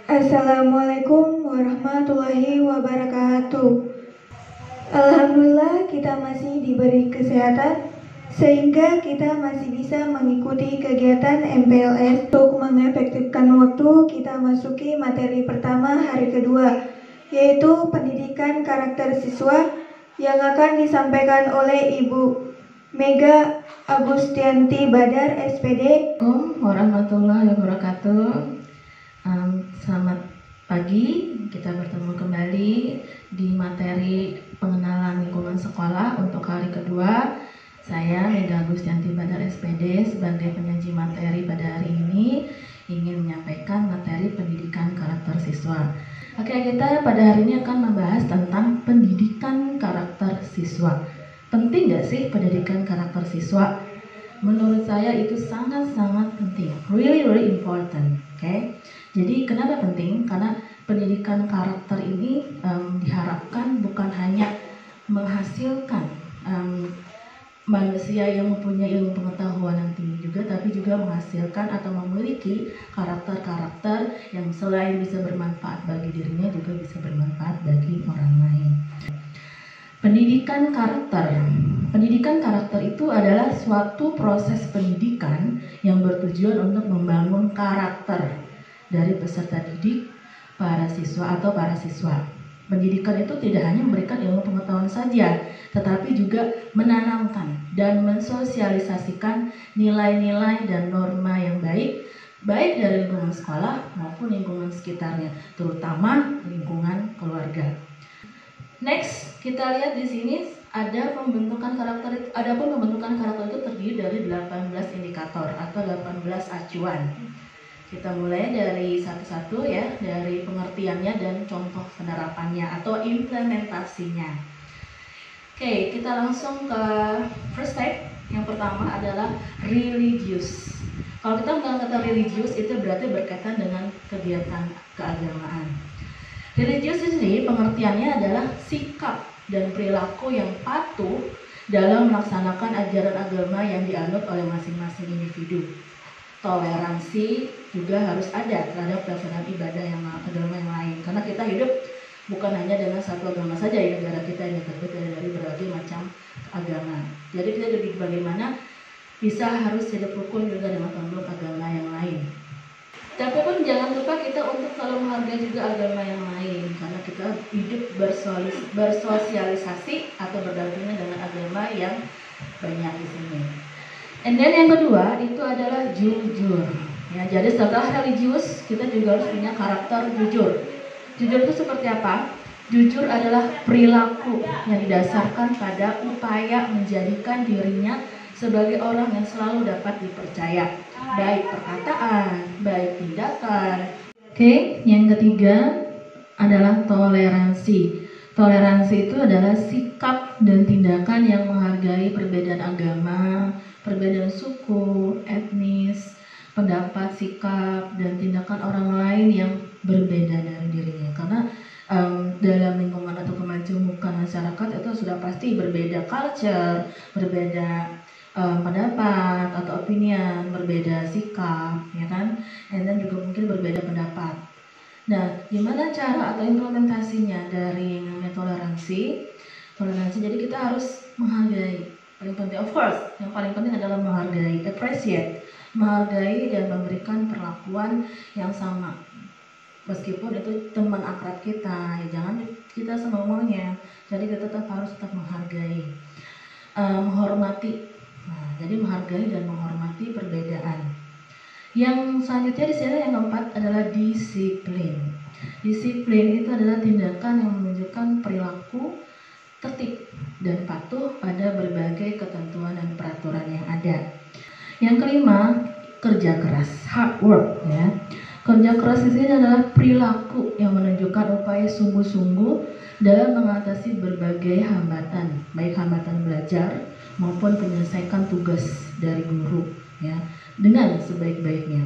Assalamualaikum warahmatullahi wabarakatuh. Alhamdulillah kita masih diberi kesehatan sehingga kita masih bisa mengikuti kegiatan MPLS. Untuk mengefektifkan waktu, kita masuki materi pertama hari kedua, yaitu pendidikan karakter siswa yang akan disampaikan oleh Ibu Mega Agustianti Badar, SPD. Assalamualaikum warahmatullahi wabarakatuh. Selamat pagi, kita bertemu kembali di materi pengenalan lingkungan sekolah untuk hari kedua. Saya Mega Agustianti Badar, SPD, sebagai penyaji materi pada hari ini ingin menyampaikan materi pendidikan karakter siswa. Oke, kita pada hari ini akan membahas tentang pendidikan karakter siswa. Penting nggak sih pendidikan karakter siswa? Menurut saya itu sangat-sangat penting, really important. Oke, jadi kenapa penting? Karena pendidikan karakter ini diharapkan bukan hanya menghasilkan manusia yang mempunyai ilmu pengetahuan yang tinggi juga, tapi juga menghasilkan atau memiliki karakter-karakter yang selain bisa bermanfaat bagi dirinya juga bisa bermanfaat bagi orang lain. Pendidikan karakter. Pendidikan karakter itu adalah suatu proses pendidikan yang bertujuan untuk membangun karakter dari peserta didik, para siswa atau para siswa. Pendidikan itu tidak hanya memberikan ilmu pengetahuan saja, tetapi juga menanamkan dan mensosialisasikan nilai-nilai dan norma yang baik dari lingkungan sekolah maupun lingkungan sekitarnya, terutama lingkungan keluarga. Next, kita lihat di sini ada pembentukan karakter. Adapun pembentukan karakter itu terdiri dari 18 indikator atau 18 acuan. Kita mulai dari satu-satu ya, dari pengertiannya dan contoh penerapannya atau implementasinya. Oke, kita langsung ke first step. Yang pertama adalah religious. Kalau kita menggunakan kata religious itu berarti berkaitan dengan kegiatan keagamaan. Religius ini pengertiannya adalah sikap dan perilaku yang patuh dalam melaksanakan ajaran agama yang dianut oleh masing-masing individu. Toleransi juga harus ada terhadap pelaksanaan ibadah yang agama yang lain. Karena kita hidup bukan hanya dengan satu agama saja di negara kita ini, tapi dari berbagai macam agama. Jadi kita lebih bagaimana bisa harus hidup rukun juga dengan peluk agama yang lain. Tapi pun jangan lupa kita untuk selalu menghargai juga agama yang lain, karena kita hidup bersosialisasi atau berdampingan dengan agama yang banyak di sini. And then yang kedua itu adalah jujur. Ya, jadi setelah religius kita juga harus punya karakter jujur. Jujur itu seperti apa? Jujur adalah perilaku yang didasarkan pada upaya menjadikan dirinya sebagai orang yang selalu dapat dipercaya, baik perkataan, baik tindakan. Oke, yang ketiga adalah toleransi. Toleransi itu adalah sikap dan tindakan yang menghargai perbedaan agama, perbedaan suku, etnis, pendapat, sikap, dan tindakan orang lain yang berbeda dari dirinya. Karena dalam lingkungan atau kemajemukan masyarakat itu sudah pasti berbeda culture, berbeda pendapat atau opinion, berbeda sikap, ya kan? And then juga mungkin berbeda pendapat. Nah, gimana cara atau implementasinya dari toleransi? Toleransi, jadi kita harus menghargai. Paling penting, of course, yang paling penting adalah menghargai, appreciate, menghargai dan memberikan perlakuan yang sama. Meskipun itu teman akrab kita, ya jangan kita semaunya. Jadi kita harus tetap menghargai, menghormati. Nah, jadi menghargai dan menghormati perbedaan. Yang selanjutnya di sini yang keempat adalah disiplin. Disiplin itu adalah tindakan yang menunjukkan perilaku tertib dan patuh pada berbagai ketentuan dan peraturan yang ada. Yang kelima, kerja keras, hard work ya. Kerja keras di sini adalah perilaku yang menunjukkan upaya sungguh-sungguh dalam mengatasi berbagai hambatan, baik hambatan belajar maupun menyelesaikan tugas dari guru ya dengan sebaik-baiknya.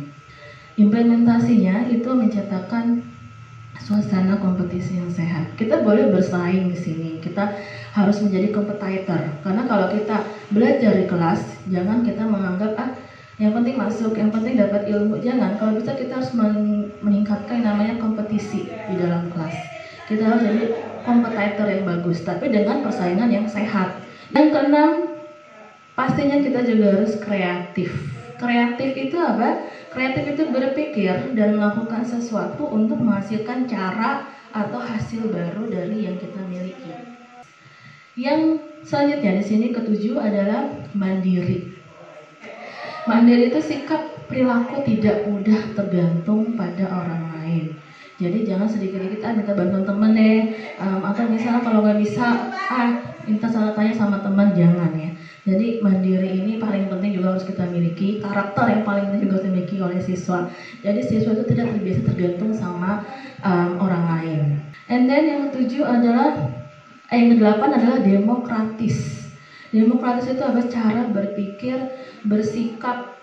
Implementasinya itu menciptakan suasana kompetisi yang sehat. Kita boleh bersaing di sini. Kita harus menjadi kompetitor. Karena kalau kita belajar di kelas, jangan kita menganggap yang penting masuk, yang penting dapat ilmu. Jangan. Kalau bisa kita harus meningkatkan yang namanya kompetisi kompetisi di dalam kelas. Kita harus jadi kompetitor yang bagus, tapi dengan persaingan yang sehat. Yang keenam, pastinya kita juga harus kreatif. Kreatif itu apa? Kreatif itu berpikir dan melakukan sesuatu untuk menghasilkan cara atau hasil baru dari yang kita miliki. Yang selanjutnya di sini ketujuh adalah mandiri. Mandiri itu sikap perilaku tidak mudah tergantung pada orang lain. Jadi jangan sedikit-sedikit minta bantuan teman deh, atau misalnya kalau nggak bisa minta salah tanya sama teman, jangan ya. Jadi mandiri ini paling penting juga harus kita miliki. Karakter yang paling penting juga harus dimiliki oleh siswa. Jadi siswa itu tidak terbiasa tergantung sama orang lain. And then yang ketujuh adalah yang kedelapan adalah demokratis. Demokratis itu adalah cara berpikir, bersikap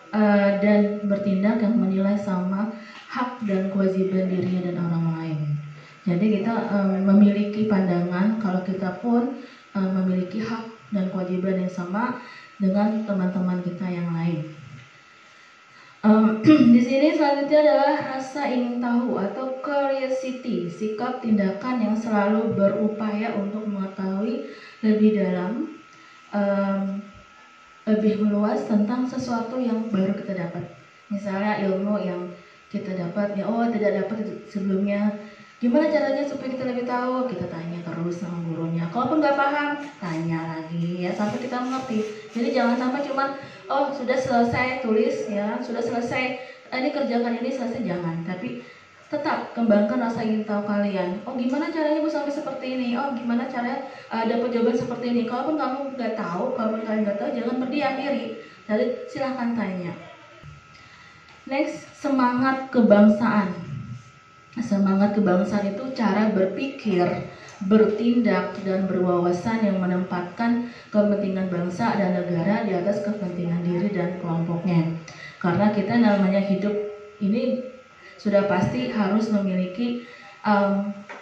dan bertindak yang menilai sama hak dan kewajiban dirinya dan orang lain. Jadi kita memiliki pandangan kalau kita pun memiliki hak dan kewajiban yang sama dengan teman-teman kita yang lain. Di sini selanjutnya adalah rasa ingin tahu atau curiosity, sikap tindakan yang selalu berupaya untuk mengetahui lebih dalam, lebih meluas tentang sesuatu yang baru kita dapat. Misalnya ilmu yang kita dapat ya, tidak dapat sebelumnya. Gimana caranya supaya kita lebih tahu? Kita tanya terus sama gurunya. Kalaupun nggak paham, tanya lagi ya sampai kita mengerti. Jadi jangan sampai cuman sudah selesai tulis ya, sudah selesai ini kerjakan ini selesai, jangan. Tapi tetap kembangkan rasa ingin tahu kalian. Gimana caranya Bu sampai seperti ini? Gimana caranya dapat jawaban seperti ini? Kalaupun kamu nggak tahu, kalaupun kalian nggak tahu, jangan berdiam diri. Jadi silahkan tanya. Next, semangat kebangsaan. Semangat kebangsaan itu cara berpikir, bertindak, dan berwawasan yang menempatkan kepentingan bangsa dan negara di atas kepentingan diri dan kelompoknya. Karena kita namanya hidup ini sudah pasti harus memiliki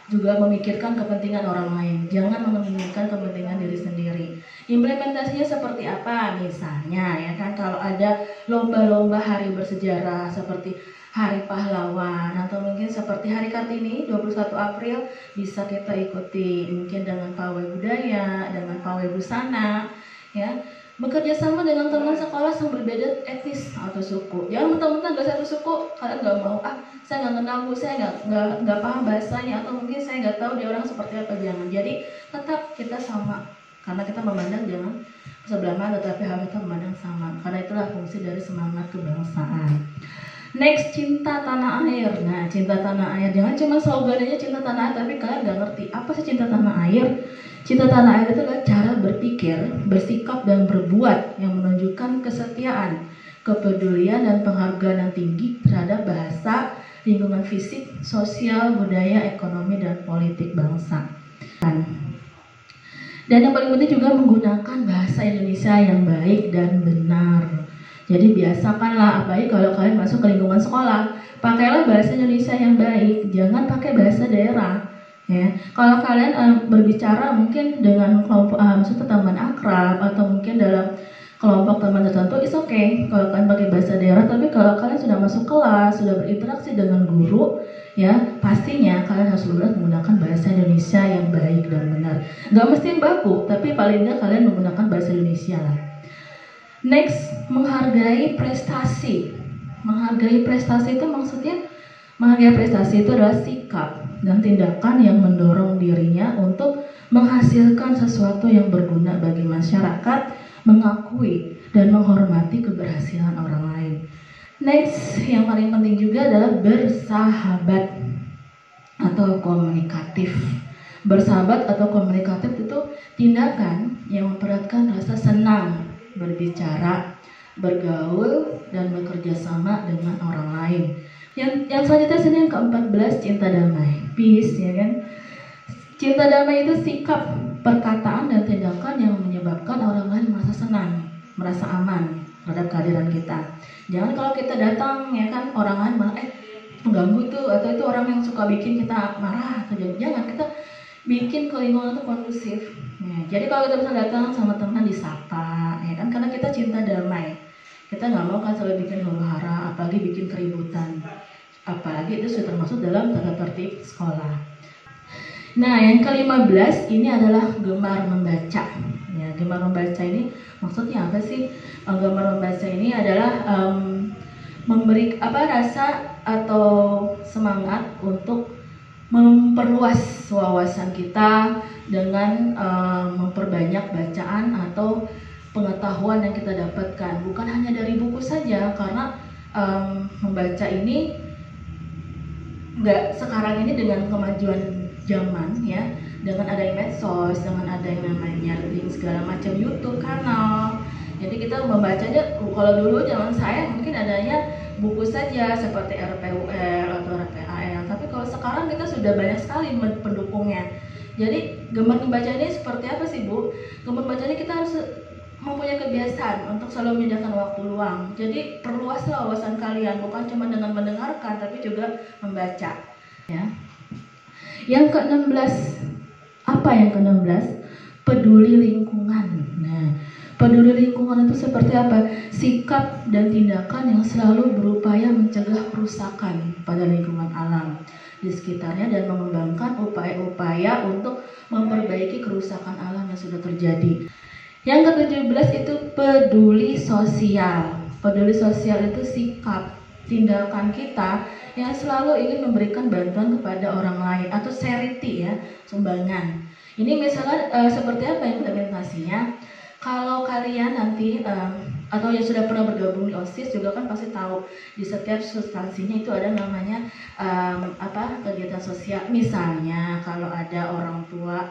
juga memikirkan kepentingan orang lain. Jangan memikirkan kepentingan diri sendiri. Implementasinya seperti apa? Misalnya ya kan, kalau ada lomba-lomba hari bersejarah seperti Hari Pahlawan atau mungkin seperti Hari Kartini 21 April bisa kita ikuti mungkin dengan pawai budaya, dengan pawai busana ya. Bekerja sama dengan teman sekolah yang berbeda etnis atau suku. Jangan mentang-mentang gak satu suku kalian nggak mau, saya nggak kenal Bu, saya nggak paham bahasanya, atau mungkin saya nggak tahu dia orang seperti apa. Jangan. Jadi tetap kita sama, karena kita memandang jangan sebelah mana, tetapi harus kita memandang sama. Karena itulah fungsi dari semangat kebangsaan. Next, cinta tanah air. Nah, cinta tanah air jangan cuma slogannya cinta tanah air, tapi kalian nggak ngerti apa sih cinta tanah air. Cinta tanah air itu adalah cara berpikir, bersikap, dan berbuat yang menunjukkan kesetiaan, kepedulian, dan penghargaan yang tinggi terhadap bahasa, lingkungan fisik, sosial, budaya, ekonomi, dan politik bangsa. Dan yang paling penting juga menggunakan bahasa Indonesia yang baik dan benar. Jadi biasakanlah, apalagi kalau kalian masuk ke lingkungan sekolah, pakailah bahasa Indonesia yang baik, jangan pakai bahasa daerah. Ya, kalau kalian berbicara mungkin dengan kelompok, maksudnya teman akrab atau mungkin dalam kelompok teman tertentu, it's okay kalau kalian pakai bahasa daerah. Tapi kalau kalian sudah masuk kelas, sudah berinteraksi dengan guru, ya pastinya kalian harus menggunakan bahasa Indonesia yang baik dan benar. Gak mesti yang baku, tapi paling tidak kalian menggunakan bahasa Indonesia lah. Next, menghargai prestasi. Menghargai prestasi itu maksudnya, menghargai prestasi itu adalah sikap dan tindakan yang mendorong dirinya untuk menghasilkan sesuatu yang berguna bagi masyarakat, mengakui dan menghormati keberhasilan orang lain. Next, yang paling penting juga adalah bersahabat atau komunikatif. Bersahabat atau komunikatif itu tindakan yang memperlihatkan rasa senang berbicara, bergaul, dan bekerja sama dengan orang lain. Yang selanjutnya sini yang ke-14, cinta damai, peace, ya kan? Cinta damai itu sikap, perkataan, dan tindakan yang menyebabkan orang lain merasa senang, merasa aman terhadap kehadiran kita. Jangan kalau kita datang, ya kan, orang lain malah mengganggu tuh, atau itu orang yang suka bikin kita marah, atau jangan, kita bikin ke lingkungan itu kondusif. Ya, jadi kalau kita bisa datang sama teman disapa, ya kan, karena kita cinta damai. Kita nggak mau kan selalu bikin huru-hara, apalagi bikin keributan. apalagi itu sudah termasuk dalam tata tertib sekolah. Nah, yang ke-15 ini adalah gemar membaca. Ya, gemar membaca ini maksudnya apa sih? Gemar membaca ini adalah memberi rasa atau semangat untuk memperluas wawasan kita dengan memperbanyak bacaan atau pengetahuan yang kita dapatkan, bukan hanya dari buku saja, karena membaca ini nggak sekarang ini dengan kemajuan zaman ya, dengan adanya medsos, dengan ada yang namanya link segala macam YouTube kanal. Jadi kita membacanya, kalau dulu zaman saya mungkin adanya buku saja seperti RPUL atau RPAL, tapi kalau sekarang kita sudah banyak sekali pendukungnya. Jadi gemar membaca ini seperti apa sih Bu? Gemar membaca ini kita harus mempunyai kebiasaan untuk selalu menyediakan waktu luang. Jadi perluaslah wawasan kalian, bukan cuma dengan mendengarkan tapi juga membaca ya. Yang ke-16, apa yang ke-16? Peduli lingkungan. Nah, peduli lingkungan itu seperti apa? Sikap dan tindakan yang selalu berupaya mencegah kerusakan pada lingkungan alam di sekitarnya dan mengembangkan upaya-upaya untuk memperbaiki kerusakan alam yang sudah terjadi. Yang ke-17 itu peduli sosial. Peduli sosial itu sikap, tindakan kita yang selalu ingin memberikan bantuan kepada orang lain atau charity ya, sumbangan. Ini misalnya seperti apa implementasinya? Kalau kalian nanti atau yang sudah pernah bergabung di OSIS juga kan pasti tahu di setiap substansinya itu ada namanya kegiatan sosial. Misalnya kalau ada orang tua,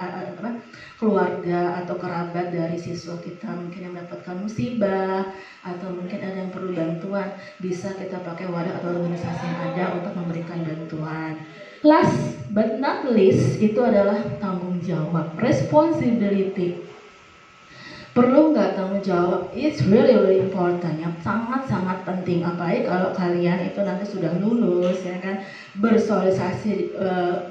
keluarga atau kerabat dari siswa kita mungkin yang mendapatkan musibah atau mungkin ada yang perlu bantuan, bisa kita pakai wadah atau organisasi yang ada untuk memberikan bantuan. Last but not least itu adalah tanggung jawab, responsibility. Perlu nggak tanggung jawab? It's really important, yang sangat-sangat penting. Apalagi kalau kalian itu nanti sudah lulus, ya kan, bersosialisasi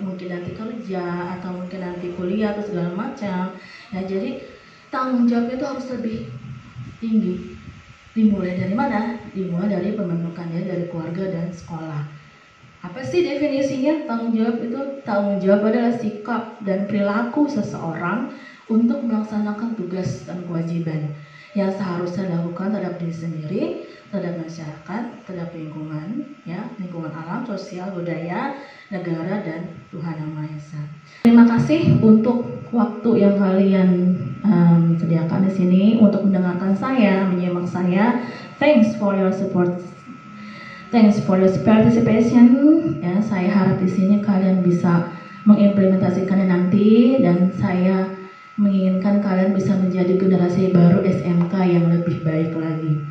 mungkin nanti kerja atau mungkin nanti kuliah atau segala macam. Ya, jadi tanggung jawab itu harus lebih tinggi. Dimulai dari mana? Dimulai dari pembentukannya dari keluarga dan sekolah. Apa sih definisinya tanggung jawab itu? Tanggung jawab adalah sikap dan perilaku seseorang untuk melaksanakan tugas dan kewajiban yang seharusnya dilakukan terhadap diri sendiri, terhadap masyarakat, terhadap lingkungan, ya, lingkungan alam, sosial, budaya, negara, dan Tuhan Yang Maha Esa. Terima kasih untuk waktu yang kalian sediakan di sini untuk mendengarkan saya, menyimak saya. Thanks for your support. Thanks for your participation. Ya, saya harap di sini kalian bisa mengimplementasikannya nanti, dan saya menginginkan kalian bisa menjadi generasi baru SMK yang lebih baik lagi.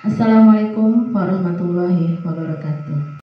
Assalamualaikum warahmatullahi wabarakatuh.